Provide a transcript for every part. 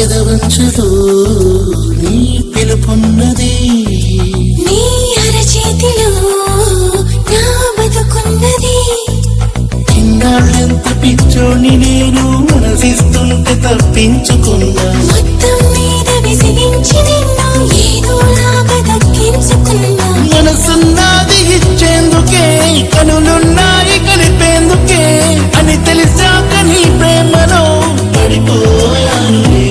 పెదవంచులో నీ పిలుపున్నది, నీ అరచేతిలో నా బతుకున్నది. చిన్నాళ్ళెంత పిచ్చోని నేను మనసిస్తుంటే తప్పించుకున్నా, మొత్తం మీద విసిగించి నిన్ను ఏదోలాగా దక్కించుకున్నా. మనసున్నది ఇచ్చేందుకే, కనులున్నాయి కలిపేందుకే అని తెలిసాక నీ ప్రేమలో పడిపోయానులే.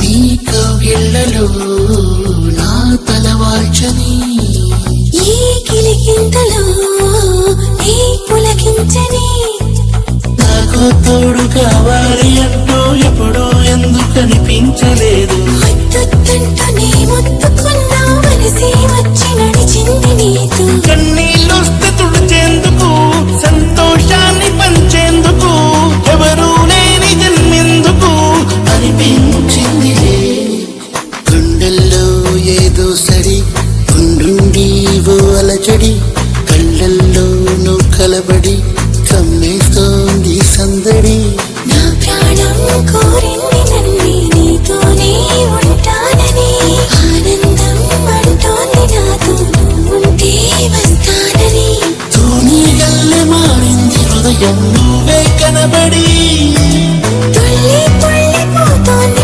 నీ కౌగిళ్ళలో నా తలవాల్చని, ఈ కిలికింతలో నీ పులకించని. నాకు తోడు కావాలి అంటూ ఎప్పుడూ ఎందుకు అనిపించలేదు. ముద్దంటూ నీ ముద్దుకున్నా మనసే వచ్చి నడిచింది నీతో. కన్నీళ్ళొస్తే తుడిచేందుకు, సంతోషాన్ని పంచేందుకు ఎవరూ లేని జన్మెందుకు అనిపించింది. గుండెల్లో ఏదో సడి, గుండుండి ఓ అలజడి, కళ్ళల్లో నువ్వు కలబడి కమ్మేస్తోంది సందడి. నా ప్రాణం కోరింది నన్ను నీతోనే ఉంటానని, ఆనందం అంటోంది నాతో నువ్వుంటే వస్తానని. తూనీగల్లె మారింది హృదయం నువ్వే కనబడి, తుళ్ళి తుళ్ళిపోతోంది